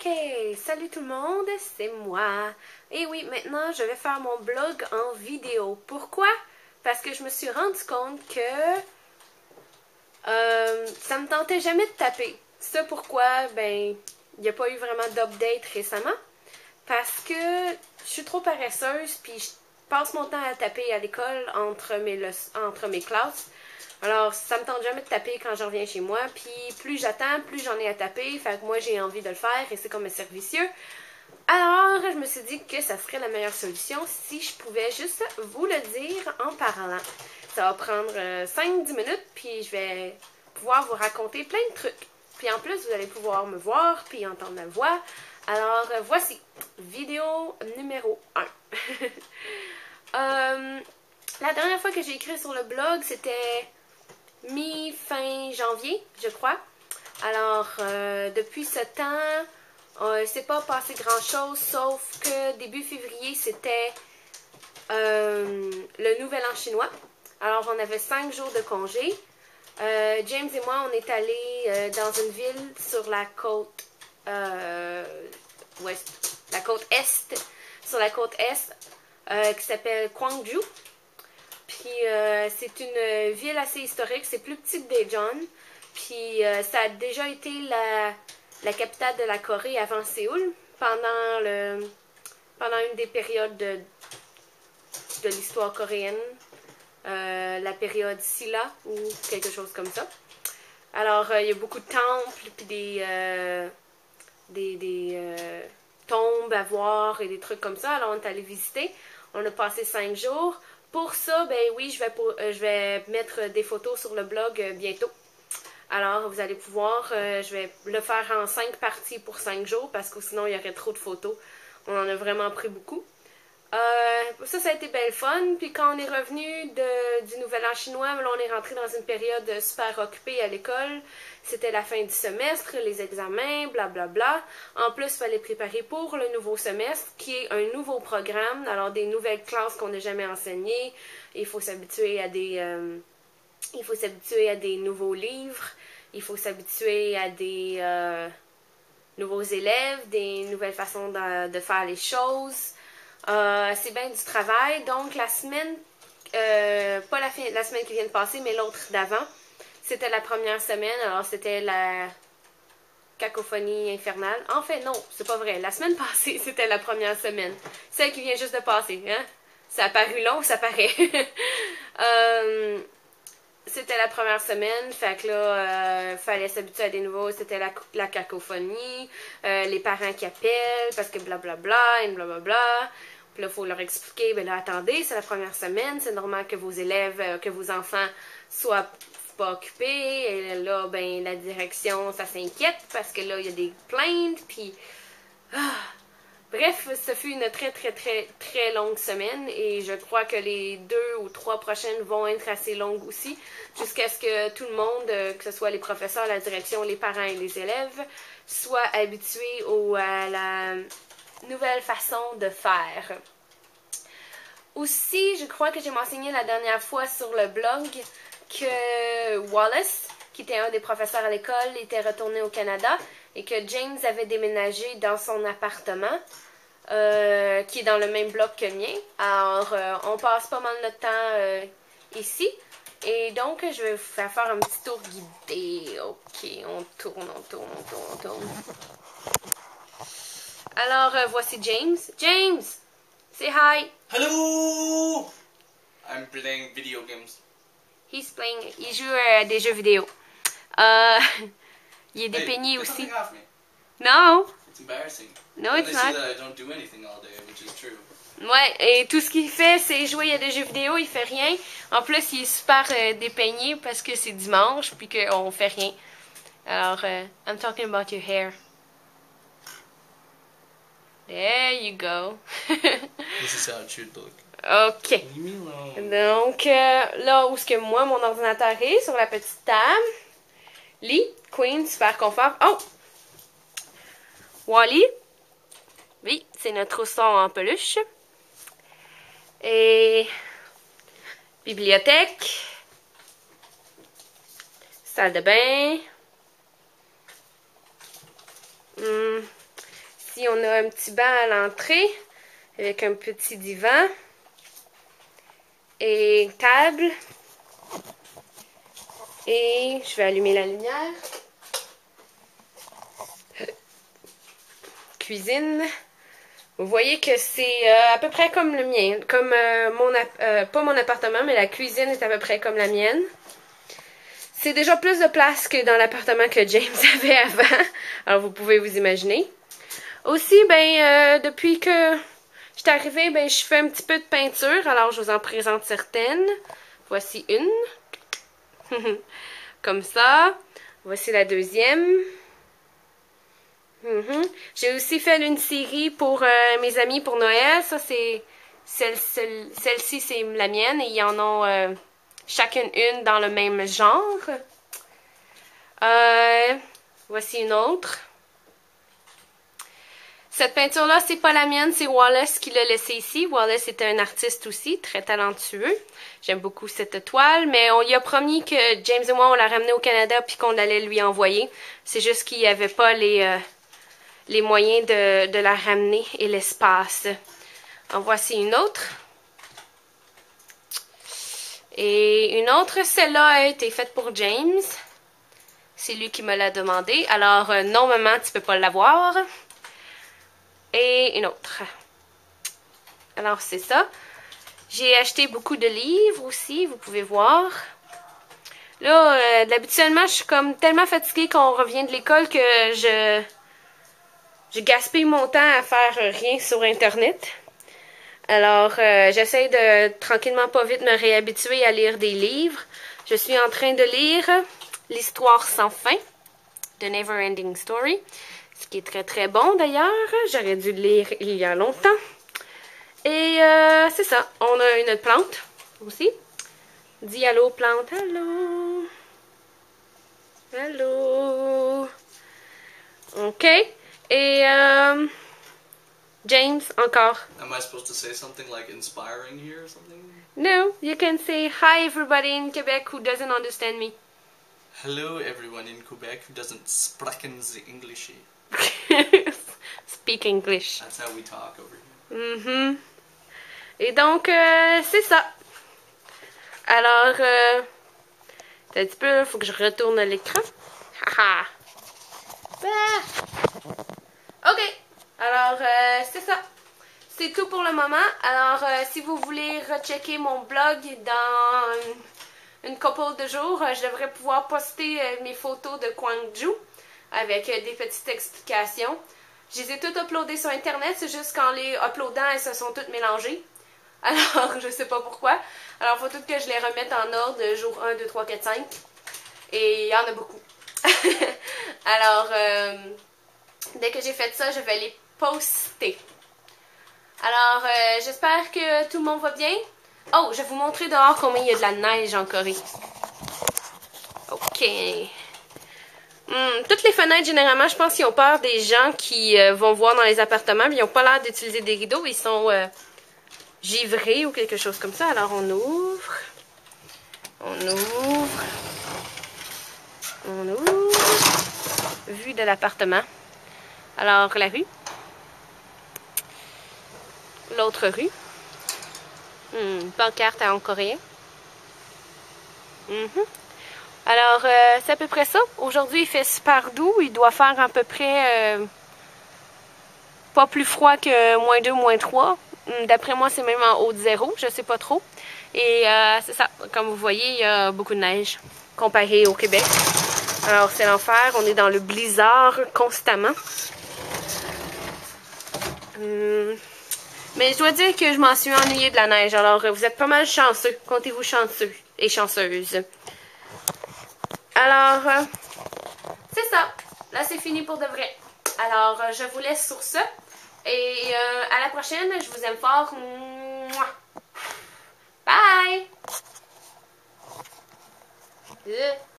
Ok, salut tout le monde, c'est moi. Et oui, maintenant je vais faire mon blog en vidéo. Pourquoi? Parce que je me suis rendu compte que ça me tentait jamais de taper. C'est pourquoi, ben, il n'y a pas eu vraiment d'update récemment. Parce que je suis trop paresseuse, puis je passe mon temps à taper à l'école entre mes classes. Alors, ça me tente jamais de taper quand je reviens chez moi. Puis, plus j'attends, plus j'en ai à taper. Fait que moi, j'ai envie de le faire et c'est comme un servicieux. Alors, je me suis dit que ça serait la meilleure solution si je pouvais juste vous le dire en parlant. Ça va prendre 5-10 minutes, puis je vais pouvoir vous raconter plein de trucs. Puis en plus, vous allez pouvoir me voir, puis entendre ma voix. Alors, voici, vidéo numéro 1. La dernière fois que j'ai écrit sur le blog, c'était mi-fin janvier, je crois. Alors, depuis ce temps, il s'est pas passé grand-chose, sauf que début février, c'était le Nouvel An chinois. Alors, on avait 5 jours de congé. James et moi, on est allés dans une ville sur la côte ouest, la côte est, sur la côte est, qui s'appelle Gwangju. Puis c'est une ville assez historique, c'est plus petit que Daejeon. Puis ça a déjà été la capitale de la Corée avant Séoul, pendant une des périodes de l'histoire coréenne, la période Silla ou quelque chose comme ça. Alors il y a beaucoup de temples, puis des tombes à voir et des trucs comme ça. Alors on est allé visiter, on a passé 5 jours. Pour ça, ben oui, je vais mettre des photos sur le blog bientôt. Alors, vous allez pouvoir, je vais le faire en 5 parties pour 5 jours parce que sinon, il y aurait trop de photos. On en a vraiment pris beaucoup. Ça a été belle fun. Puis quand on est revenu du Nouvel An chinois, là, on est rentré dans une période super occupée à l'école. C'était la fin du semestre, les examens, blablabla. En plus, il fallait préparer pour le nouveau semestre, qui est un nouveau programme. Alors, des nouvelles classes qu'on n'a jamais enseignées. Il faut s'habituer à des nouveaux livres. Il faut s'habituer à des nouveaux élèves, des nouvelles façons de faire les choses. C'est bien du travail. Donc, la semaine, pas la semaine qui vient de passer, mais l'autre d'avant, c'était la première semaine. Alors, c'était la cacophonie infernale. En fait, non, c'est pas vrai. La semaine passée, c'était la première semaine. Celle qui vient juste de passer, hein? Ça a paru long, ça paraît. C'était la première semaine, fait que là, fallait s'habituer à des nouveaux, c'était la cacophonie, les parents qui appellent, parce que blablabla, et blablabla. Puis là, il faut leur expliquer, ben là, attendez, c'est la première semaine, c'est normal que vos élèves, que vos enfants soient pas occupés. Et là, ben, la direction, ça s'inquiète, parce que là, il y a des plaintes, puis... Bref, ce fut une très très très très longue semaine et je crois que les 2 ou 3 prochaines vont être assez longues aussi, jusqu'à ce que tout le monde, que ce soit les professeurs, la direction, les parents et les élèves, soient habitués à la nouvelle façon de faire. Aussi, je crois que j'ai mentionné la dernière fois sur le blog que Wallace, qui était un des professeurs à l'école, était retourné au Canada et que James avait déménagé dans son appartement, qui est dans le même bloc que le mien. Alors, on passe pas mal notre temps ici. Et donc, je vais vous faire un petit tour guidé. Ok, on tourne. Alors, voici James. James! Say hi! Hello! I'm playing video games. Il joue à des jeux vidéo. Il est dépeigné aussi. Off me. Non! It's embarrassing. No, And it's they say not. that I don't do anything all day, which is true. Ouais, et tout ce qu'il fait, c'est jouer à des jeux vidéo, il fait rien. En plus, il est super dépeigné parce que c'est dimanche, puis qu'on fait rien. Alors, I'm talking about your hair. There you go. This is how it should look. Ok. Leave me alone. Donc, là où est-ce que moi, mon ordinateur est, sur la petite table. Lit, Queen, super confort. Oh! Wally. Oui, c'est notre ourson en peluche. Et bibliothèque. Salle de bain. Ici, on a un petit banc à l'entrée avec un petit divan et table. Et je vais allumer la lumière. Cuisine. Vous voyez que c'est à peu près comme le mien. Comme pas mon appartement, mais la cuisine est à peu près comme la mienne. C'est déjà plus de place que dans l'appartement que James avait avant. Alors vous pouvez vous imaginer. Aussi, depuis que je suis arrivée, je fais un petit peu de peinture. Alors je vous en présente certaines. Voici une. Comme ça. Voici la deuxième. J'ai aussi fait une série pour mes amis pour Noël. Ça, c'est celle-ci, c'est la mienne. Et ils en ont chacune une dans le même genre. Voici une autre. Cette peinture-là, c'est pas la mienne, c'est Wallace qui l'a laissée ici. Wallace était un artiste aussi, très talentueux. J'aime beaucoup cette toile, mais on lui a promis que James et moi, on l'a ramenée au Canada puis qu'on allait lui envoyer. C'est juste qu'il n'y avait pas les moyens de la ramener et l'espace. En voici une autre. Et une autre, celle-là a été faite pour James. C'est lui qui me l'a demandé. Alors, non, maman, tu peux pas l'avoir. Et une autre. Alors, c'est ça. J'ai acheté beaucoup de livres aussi, vous pouvez voir. Là, habituellement, je suis comme tellement fatiguée qu'on revient de l'école que je gaspille mon temps à faire rien sur Internet. Alors, j'essaie de, tranquillement pas vite, me réhabituer à lire des livres. Je suis en train de lire L'Histoire sans fin, de Neverending Story. Ce qui est très très bon d'ailleurs. J'aurais dû le lire il y a longtemps. Et c'est ça. On a une plante aussi. Dis allô plante. Allô. Allô. Ok. Et James encore. Am I supposed to say something like inspiring here or something? No, you can say hi everybody in Quebec who doesn't understand me. Hello everyone in Quebec who doesn't sprechen the English. Speak English. That's how we talk over here. Et donc, c'est ça. Alors, un petit peu, il faut que je retourne l'écran. Haha. Ok. Alors, c'est ça. C'est tout pour le moment. Alors, si vous voulez rechecker mon blog dans une couple de jours, je devrais pouvoir poster mes photos de Gwangju avec des petites explications. Je les ai toutes uploadées sur Internet, c'est juste qu'en les uploadant, elles se sont toutes mélangées. Alors, je sais pas pourquoi. Alors, il faut toutes que je les remette en ordre, jour 1, 2, 3, 4, 5. Et il y en a beaucoup. Alors, dès que j'ai fait ça, je vais les poster. Alors, j'espère que tout le monde va bien. Oh, je vais vous montrer dehors combien il y a de la neige en Corée. Ok. Toutes les fenêtres, généralement, je pense qu'ils ont peur des gens qui vont voir dans les appartements, mais ils n'ont pas l'air d'utiliser des rideaux. Ils sont givrés ou quelque chose comme ça. Alors, on ouvre. On ouvre. On ouvre. Vue de l'appartement. Alors, la rue. L'autre rue. Pancarte en coréen. Alors, c'est à peu près ça. Aujourd'hui, il fait super doux. Il doit faire à peu près pas plus froid que -2, -3. D'après moi, c'est même en haut de 0. Je sais pas trop. Et c'est ça. Comme vous voyez, il y a beaucoup de neige comparé au Québec. Alors, c'est l'enfer. On est dans le blizzard constamment. Mais je dois dire que je m'en suis ennuyée de la neige. Alors, vous êtes pas mal chanceux. Comptez-vous chanceux et chanceuses. Alors, c'est ça. Là, c'est fini pour de vrai. Alors, je vous laisse sur ça. Et à la prochaine. Je vous aime fort. Mouah. Bye!